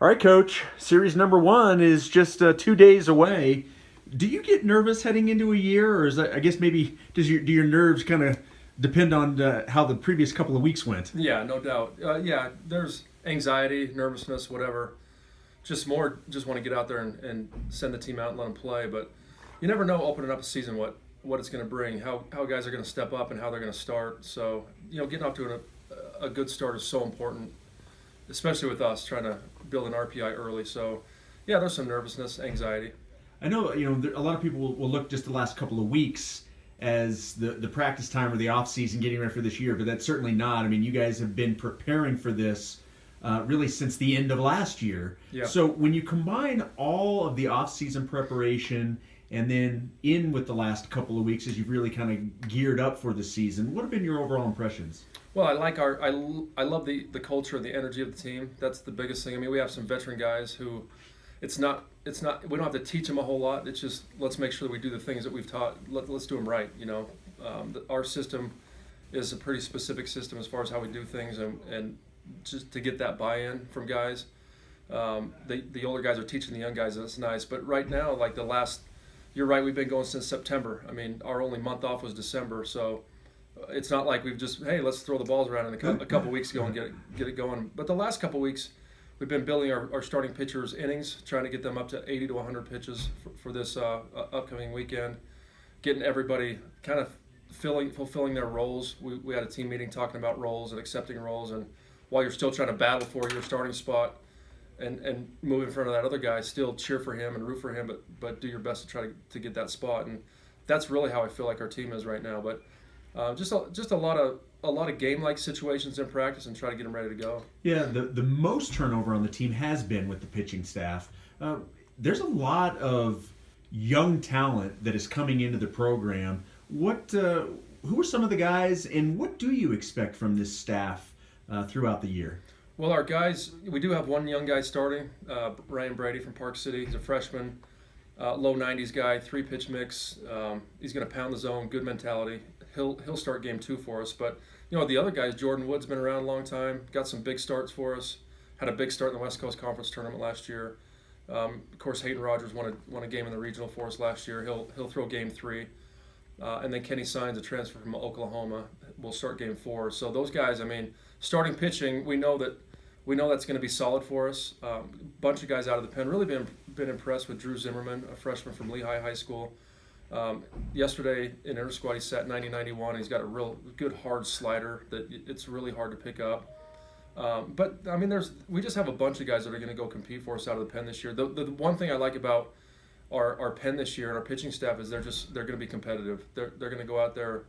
All right, Coach. Series number one is just 2 days away. Do you get nervous heading into a year, or is that, I guess maybe do your nerves kind of depend on how the previous couple of weeks went? Yeah, no doubt. Yeah, there's anxiety, nervousness, whatever. Just want to get out there and send the team out and let them play. But you never know opening up a season what it's going to bring, how guys are going to step up and how they're going to start. So, getting off to a good start is so important, especially with us trying to build an RPI early. So, yeah, there's some nervousness, anxiety. I know a lot of people will look just the last couple of weeks as the practice time or the off season getting ready for this year, but that's certainly not. I mean, you guys have been preparing for this really since the end of last year. Yeah. So when you combine all of the off season preparation and then in with the last couple of weeks as you've really kind of geared up for the season, what have been your overall impressions? Well, I love the culture and the energy of the team. That's the biggest thing. I mean, we have some veteran guys who it's not we don't have to teach them a whole lot. It's just let's make sure that we do the things that we've taught. Let's do them right. Our system is a pretty specific system as far as how we do things, and just to get that buy-in from guys. The older guys are teaching the young guys, and it's nice. But right now, you're right. We've been going since September. I mean, our only month off was December, so it's not like we've just let's throw the balls around in a couple weeks ago and get it going. But the last couple weeks, we've been building our starting pitchers' innings, trying to get them up to 80 to 100 pitches for this upcoming weekend, getting everybody kind of fulfilling their roles. We had a team meeting talking about roles and accepting roles, and while you're still trying to battle for your starting spot and move in front of that other guy, still cheer for him and root for him, but do your best to try to get that spot. And that's really how I feel like our team is right now. But just a lot of game-like situations in practice and try to get them ready to go. Yeah, the most turnover on the team has been with the pitching staff. There's a lot of young talent that is coming into the program. Who are some of the guys, and what do you expect from this staff throughout the year? Well, our guys, we do have one young guy starting, Ryan Brady from Park City. He's a freshman, low 90s guy, 3-pitch mix. He's going to pound the zone, good mentality. He'll start game 2 for us. But the other guys, Jordan Wood's been around a long time, got some big starts for us. Had a big start in the West Coast Conference tournament last year. Of course, Hayden Rogers won a game in the regional for us last year. He'll throw game 3. And then Kenny Signs, a transfer from Oklahoma, will start game 4. So those guys, I mean, starting pitching, we know that's going to be solid for us. Bunch of guys out of the pen. Really been impressed with Drew Zimmerman, a freshman from Lehigh High School. Yesterday in inter squad he sat 90-91. He's got a real good hard slider that it's really hard to pick up. But I mean, we just have a bunch of guys that are going to go compete for us out of the pen this year. The one thing I like about our pen this year and our pitching staff is they're going to be competitive. They're going to go out there.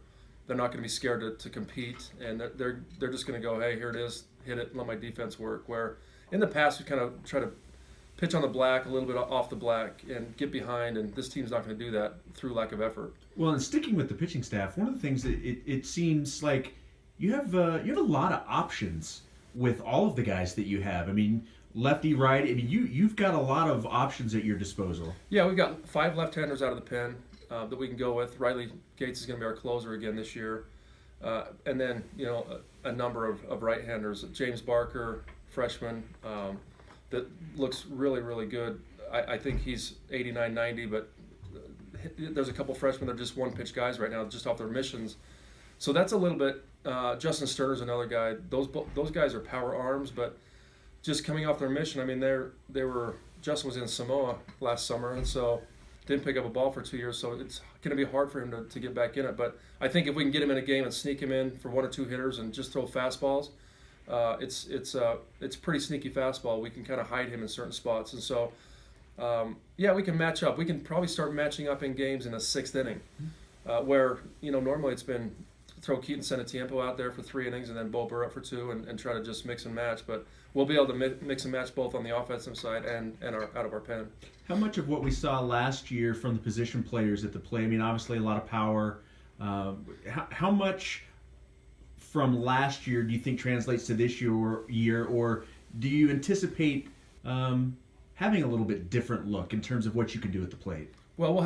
They're not going to be scared to compete, and they're just going to go, hey, here it is, hit it, let my defense work. Where in the past we kind of try to pitch on the black, a little bit off the black, and get behind, and this team's not going to do that through lack of effort. Well, and sticking with the pitching staff, one of the things that it seems like you have a lot of options with all of the guys that you have. I mean, lefty, right. I mean, you've got a lot of options at your disposal. Yeah, we've got 5 left-handers out of the pen that we can go with. Riley Gates is going to be our closer again this year. And then, a number of right-handers. James Barker, freshman, that looks really, really good. I think he's 89, 90, but there's a couple freshmen that are just one-pitch guys right now, just off their missions. So that's a little bit. Justin Sterner's another guy. Those guys are power arms, but just coming off their mission. I mean, Justin was in Samoa last summer, and so didn't pick up a ball for 2 years. So it's going to be hard for him to get back in it. But I think if we can get him in a game and sneak him in for 1 or 2 hitters and just throw fastballs, it's pretty sneaky fastball. We can kind of hide him in certain spots, and so we can match up. We can probably start matching up in games in the 6th inning, where normally it's been throw Keaton Senatiempo out there for 3 innings and then Bo Burr up for 2 and try to just mix and match. But we'll be able to mix and match both on the offensive side and out of our pen. How much of what we saw last year from the position players at the play, I mean, obviously a lot of power, how much from last year do you think translates to this year, or do you anticipate having a little bit different look in terms of what you can do at the plate? Well,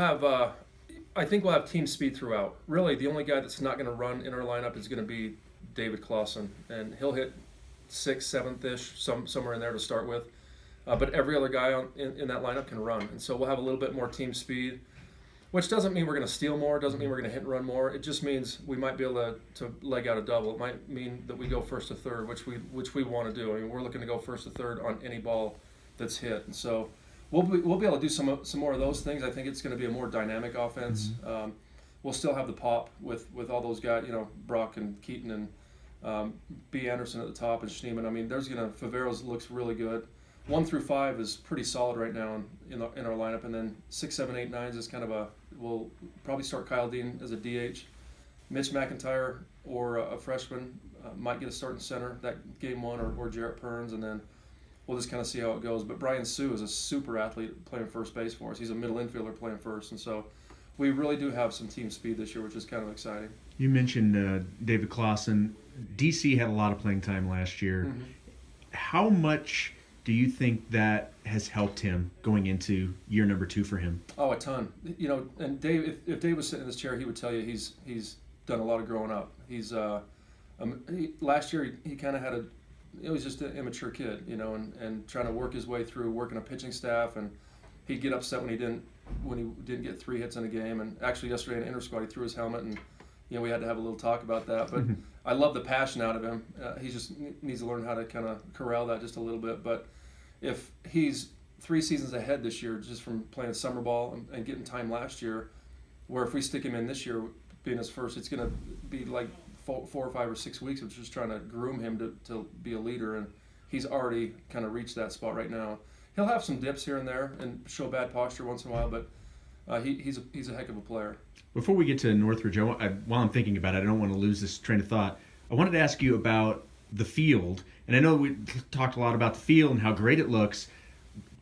I think we'll have team speed throughout. Really, the only guy that's not going to run in our lineup is going to be David Clausen, and he'll hit 6th, 7th-ish, somewhere in there to start with. But every other guy in that lineup can run, and so we'll have a little bit more team speed, which doesn't mean we're going to steal more. It doesn't mean we're going to hit and run more. It just means we might be able to leg out a double. It might mean that we go first to third, which we want to do. I mean, we're looking to go first to third on any ball that's hit, and so we'll be able to do some more of those things. I think it's going to be a more dynamic offense. We'll still have the pop with all those guys, Brock and Keaton and B. Anderson at the top and Schneemann. I mean, Faveros looks really good. 1 through 5 is pretty solid right now in our lineup, and then 6, 7, 8, 9 is kind of we'll probably start Kyle Dean as a DH. Mitch McIntyre or a freshman might get a start in center that game 1, or Jarrett Perns, and then we'll just kind of see how it goes. But Brian Sue is a super athlete playing first base for us. He's a middle infielder playing first, and so we really do have some team speed this year, which is kind of exciting. You mentioned David Clausen. DC had a lot of playing time last year. Mm-hmm. How much do you think that has helped him going into year number 2 for him? Oh, a ton. And Dave, if Dave was sitting in this chair, he would tell you he's done a lot of growing up. Last year he kind of had he was just an immature kid, and trying to work his way through working a pitching staff, and he'd get upset when he didn't get 3 hits in a game. And actually yesterday in inter-squad he threw his helmet, and we had to have a little talk about that. But I love the passion out of him. He just needs to learn how to kind of corral that just a little bit. But if he's 3 seasons ahead this year just from playing summer ball and getting time last year, where if we stick him in this year being his first, it's going to be like 4 or 5 or 6 weeks of just trying to groom him to be a leader, and he's already kind of reached that spot right now. He'll have some dips here and there and show bad posture once in a while, but he's a heck of a player. Before we get to Northridge, while I'm thinking about it, I don't want to lose this train of thought. I wanted to ask you about the field, and I know we talked a lot about the field and how great it looks,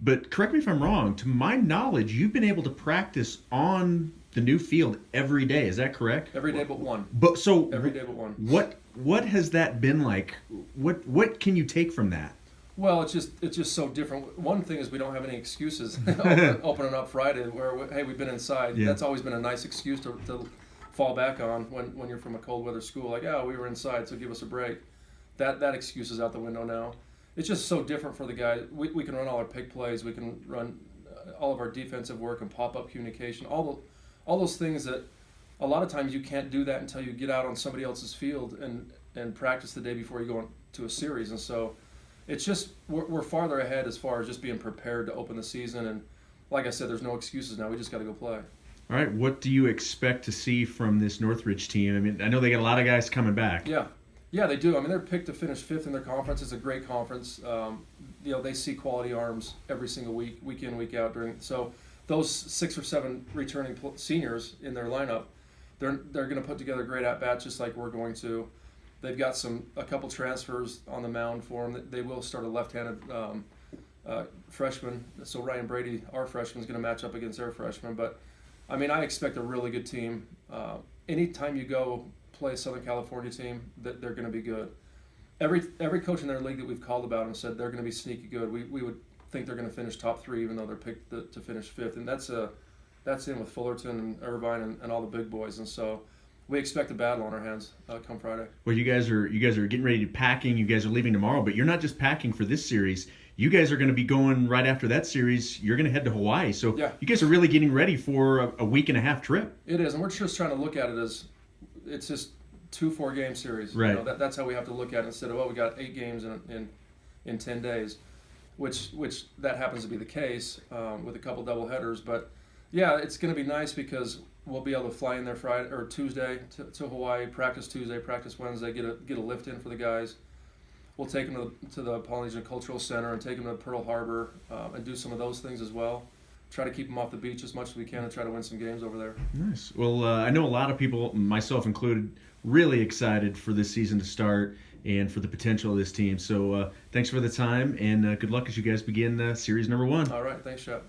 but correct me if I'm wrong. To my knowledge, you've been able to practice on the new field every day. Is that correct? Every day but one. Every day but one. What has that been like? What can you take from that? Well, it's just so different. One thing is we don't have any excuses opening up Friday where, hey, we've been inside. Yeah. That's always been a nice excuse to fall back on when you're from a cold weather school. Like, we were inside, so give us a break. That excuse is out the window now. It's just so different for the guys. We can run all our pick plays. We can run all of our defensive work and pop-up communication. All those things that a lot of times you can't do that until you get out on somebody else's field and practice the day before you go into a series. And so it's just we're farther ahead as far as just being prepared to open the season. And like I said, there's no excuses now. We just got to go play. All right. What do you expect to see from this Northridge team? I mean, I know they got a lot of guys coming back. Yeah, they do. I mean, they're picked to finish 5th in their conference. It's a great conference. They see quality arms every single week in, week out. So those 6 or 7 returning seniors in their lineup, they're going to put together great at-bats just like we're going to. They've got a couple transfers on the mound for them. They will start a left-handed freshman. So Ryan Brady, our freshman, is going to match up against their freshman. But, I mean, I expect a really good team. Anytime you go play a Southern California team, that they're going to be good. Every coach in their league that we've called about them said they're going to be sneaky good. We would think they're going to finish top 3, even though they're picked to finish 5th, and that's in with Fullerton and Irvine and all the big boys, and so we expect a battle on our hands come Friday. Well, you guys are getting ready to packing. You guys are leaving tomorrow, but you're not just packing for this series. You guys are going to be going right after that series. You're going to head to Hawaii, so yeah. You guys are really getting ready for a week and a half trip. It is, and we're just trying to look at it as it's just 2 4-game series. Right. That's how we have to look at it instead of we got 8 games in 10 days, which that happens to be the case with a couple double headers. But yeah, it's going to be nice because we'll be able to fly in there Friday or Tuesday to Hawaii, practice Tuesday, practice Wednesday, get a lift in for the guys. We'll take them to the Polynesian Cultural Center and take them to Pearl Harbor and do some of those things as well. Try to keep them off the beach as much as we can and try to win some games over there. Nice. Well, I know a lot of people, myself included, really excited for this season to start and for the potential of this team. So thanks for the time, and good luck as you guys begin series number 1. All right. Thanks, Shep.